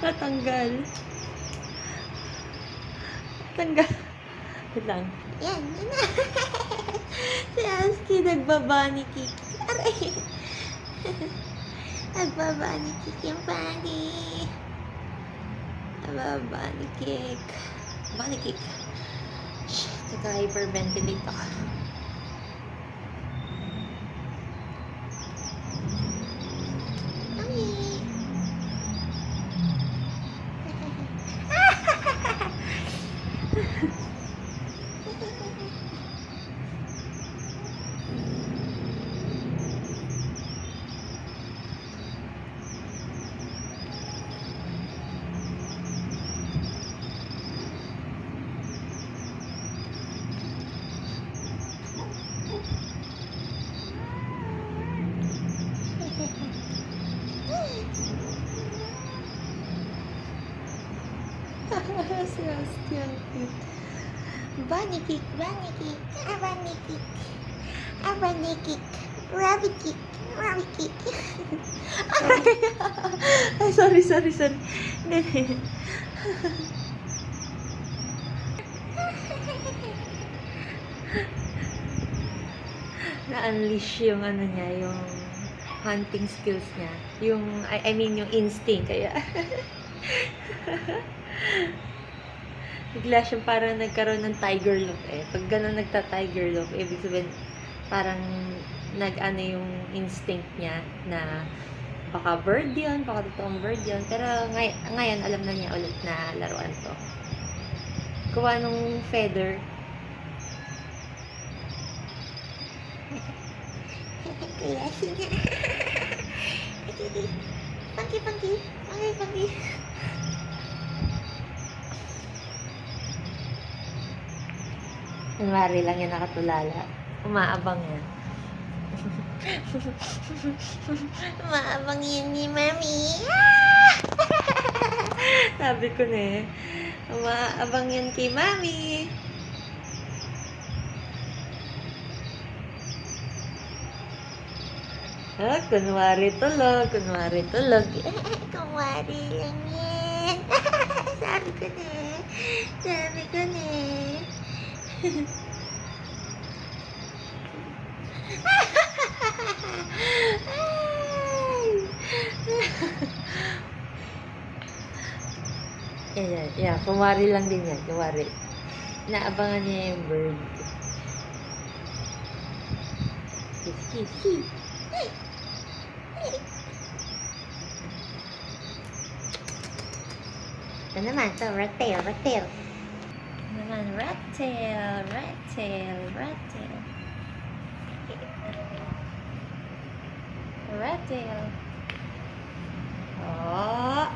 Natanggal. Tanggal. Wait lang. Yan, yun na. Si Aski nagbabani kick. Aray. Nagbabani kick yung pani. Nagbabani kick. Bunny kick. Shh, naka-hyperventilate ako. Mami. Si Aski, ang cute. Bunny kick, bunny kick, bunny kick, bunny kick, rabbit kick, rabbit kick. Ay, sorry. Hindi. Na-unleash yung ano niya, yung hunting skills niya. Yung, I mean, yung instinct. Kaya, bigla siyang parang nagkaroon ng tiger look eh. Pag gano'n nagta-tiger look, ibig sabihin, parang nag-ano yung instinct niya na baka bird yun, baka totoong bird yun. Pero ngayon, alam na niya ulit na laruan to. Kuha nung feather. Kuya, sina. Pangki. Kunwari lang yan nakatulala. Umaabang yan. Maabang yun ni Mami. Sabi ko na eh. Umaabang yan kay Mami. Ah, kunwari tulog. Kumari lang yan. Sabi ko na. Yeah, kumwari lang din yan. Kumwari. Naabangan niya yung bird. Kiss. Ito naman, ito, rat tail. Naman, rat tail. Oh.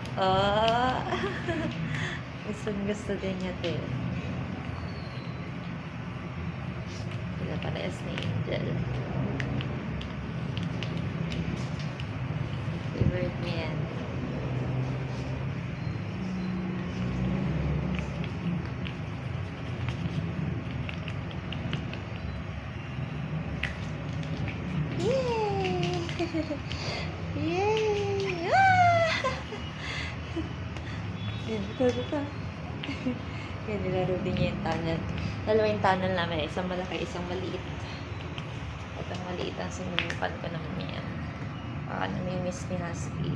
Gusto din niya ito. Sila parehas ni Angel. Favorite niya yan. Yay! Ito. Yan, nilaro din niya yung tunnel. Dalawa yung tunnel namin. Isang malaki, isang maliit. At ang maliit ang sinunukan ko naman yan. Baka namimiss ni Husky.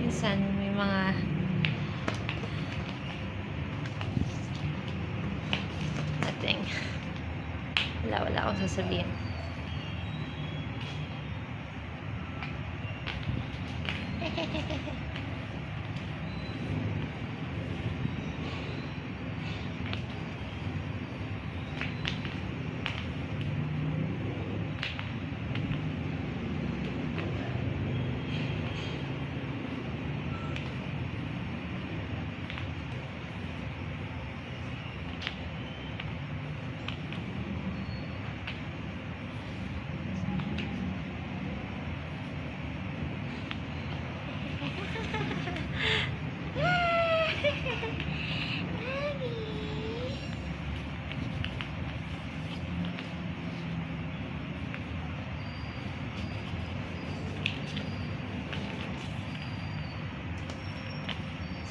Minsan may mga nothing. Wala akong sasabihin.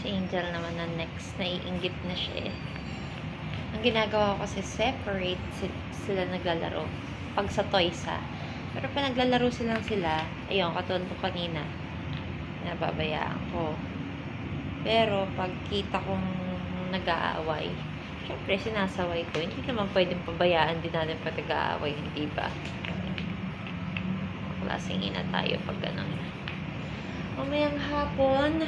Si Angel naman na next, naiinggit na siya eh. Ang ginagawa ko kasi separate sila naglalaro. Pag sa toys ha. Pero pag naglalaro silang sila, ayun, katulad ko kanina, nababayaan ko. Pero pag kita kong nag-aaway, syempre sinasaway ko. Hindi naman pwedeng pabayaan din natin pag nag-aaway, hindi ba? Klaseng ina tayo pag ganun. Mamayang hapon,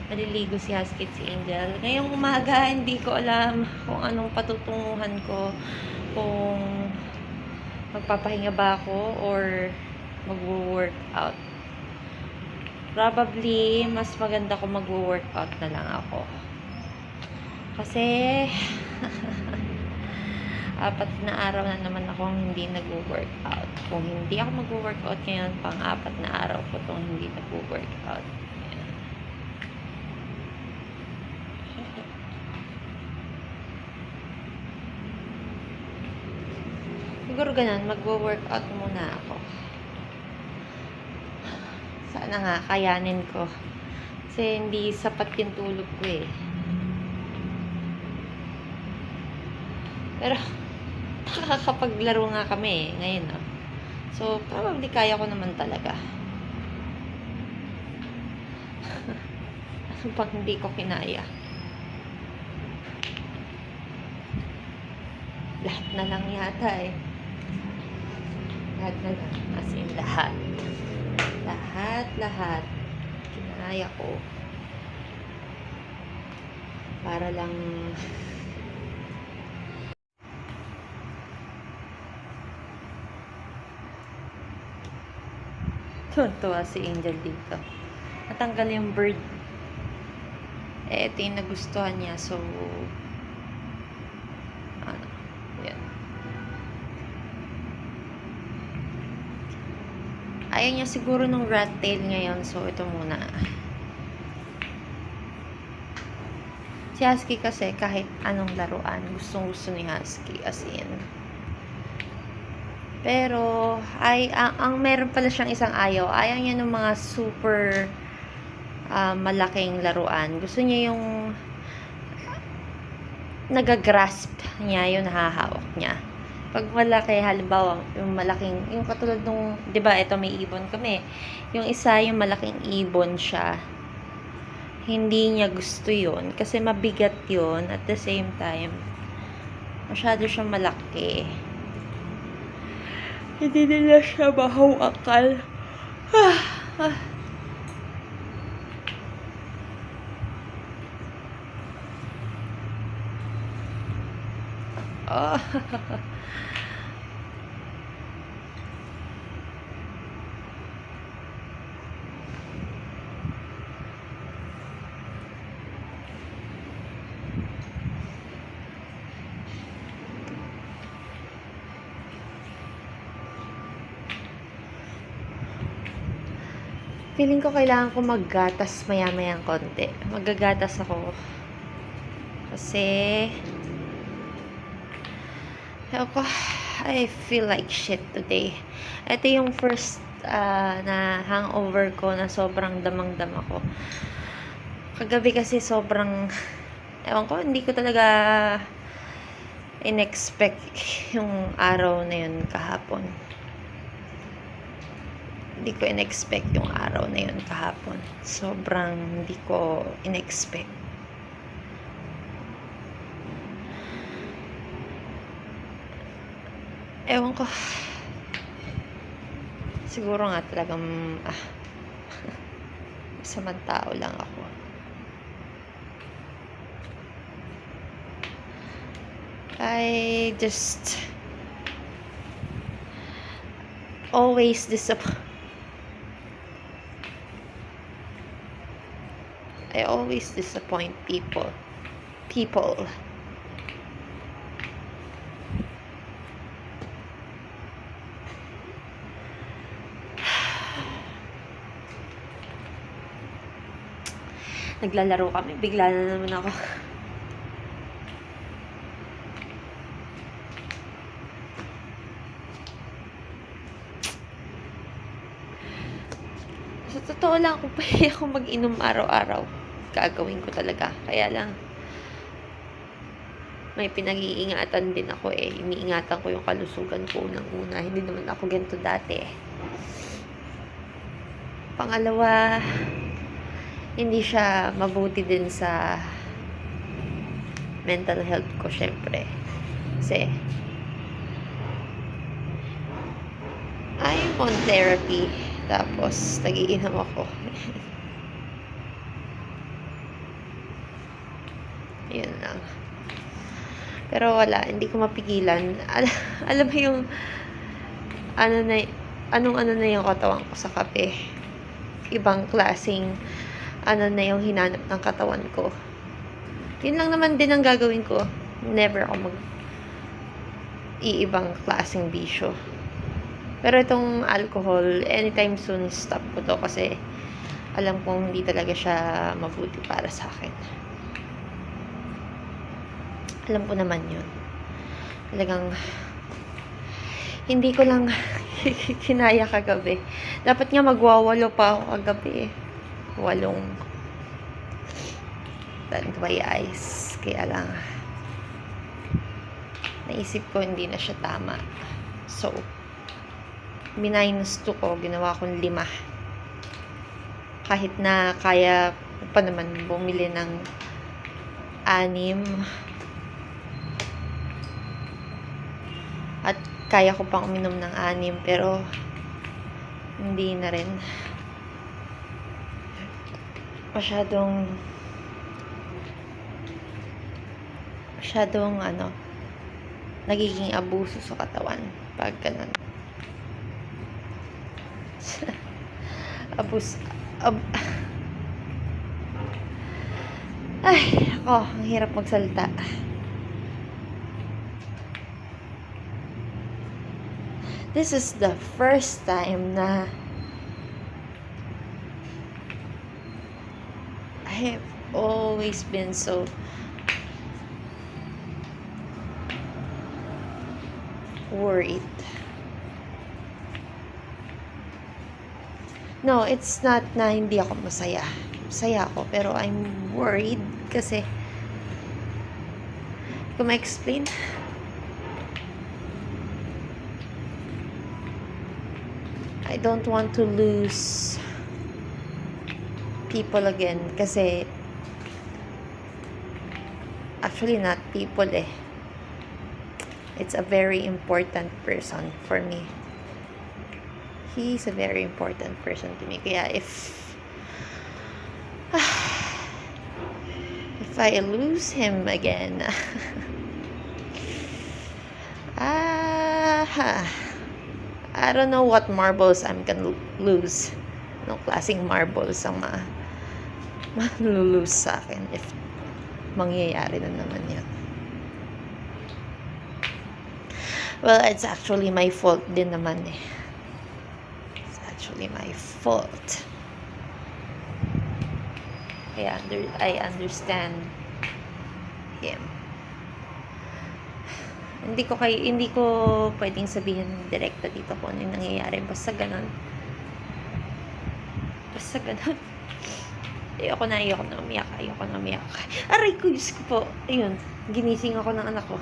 maliligo si Husky at si Angel. Ngayong umaga, hindi ko alam kung anong patutunguhan ko. Kung magpapahinga ba ako or mag-workout. Probably, mas maganda kung mag-workout na lang ako. Kasi, 4 na araw na naman akong hindi nag-workout. Kung hindi ako mag-workout ngayon, pang-4 na araw ko itong hindi nag-workout. Siguro ganun, mag-workout muna ako. Sana nga, kayanin ko. Kasi hindi sapat yung tulog ko eh. Pero, nakakapaglaro nga kami eh, ngayon no. So, probably kaya ko naman talaga. Ano pang hindi ko kinaya? Lahat na lang yata eh. Lahat na lang. As in, lahat. Lahat. Kinaya ko. Para lang tuwa si Angel dito. Natanggal yung bird. Eh, ito yung nagustuhan niya. So, yan. Ayaw niya siguro nung rat tail ngayon. So, ito muna. Si Husky kasi, kahit anong laruan, gustong-gusto ni Husky. As in. Pero, ang meron pala siyang isang ayaw. Ayaw niya ng mga super malaking laruan. Gusto niya yung nagagrasp niya, yung nahahawak niya. Pag malaki, halimbawa, yung malaking, yung katulad nung, di ba, ito may ibon kami. Yung isa, yung malaking ibon siya. Hindi niya gusto yun. Kasi mabigat yun. At the same time, masyado siyang malaki. Hindi nila siya mahawakal. Feeling ko kailangan ko maggatas maya-mayang konti. Maggagatas ako. Kasi, I feel like shit today. Ito yung first na hangover ko na sobrang damang-dama ko. Kagabi kasi sobrang, ewan ko, hindi ko talaga in-expect yung araw na yun kahapon. Hindi ko in-expect yung araw na yun kahapon. Sobrang hindi ko in-expect. Ewan ko. Siguro nga talagang masamang tao lang ako. I just always disappoint. I always disappoint people. Naglalaro kami, bigla na naman ako. totoo lang, kung pwede ako mag-inom araw-araw, gagawin ko talaga. Kaya lang, may pinag-iingatan din ako eh. Iniingatan ko yung kalusugan ko unang-una. Hindi naman ako ganito dati eh. Pangalawa, hindi siya mabuti din sa mental health ko, syempre. Kasi, I'm on therapy. Tapos, nagiinom ako. Yun lang. Pero wala, hindi ko mapigilan. Alam mo yung, anong na yung katawan ko sa kape. Ibang klaseng, na yung hinanap ng katawan ko. Yun lang naman din ang gagawin ko. Never ako iibang klaseng bisyo. Pero itong alcohol, anytime soon, stop ko to kasi alam kong hindi talaga siya mabuti para sa akin. Alam ko naman yun. Talagang, hindi ko lang kinaya kagabi. Dapat nga magwawalo pa ako kagabi eh. 8. That's why eyes. Kaya lang, naisip ko hindi na siya tama. So, minus 2 ko, ginawa kong 5. Kahit na kaya ko pa naman bumili ng 6. At kaya ko pang uminom ng 6, pero hindi na rin. Masyadong nagiging abuso sa katawan pag ganun. Ay, ang hirap magsalita. This is the first time na I have always been so worried. No, it's not na hindi ako masaya. Masaya ako, pero I'm worried kasi kung ma-explain, I don't want to lose people again kasi actually not people eh. It's a very important person for me. He's a very important person to me. Kaya if I lose him again, I don't know what marbles I'm gonna lose. Anong klaseng marbles ang malulose sa akin if mangyayari na naman yan. Well, it's actually my fault din naman eh. It's actually my fault. I understand him. Hindi ko pwedeng sabihin direkta dito kung ano yung nangyayari. Basta ganun. Ayoko na umiyak. Aray ko, Diyos ko po. Ayun, ginising ako ng anak ko.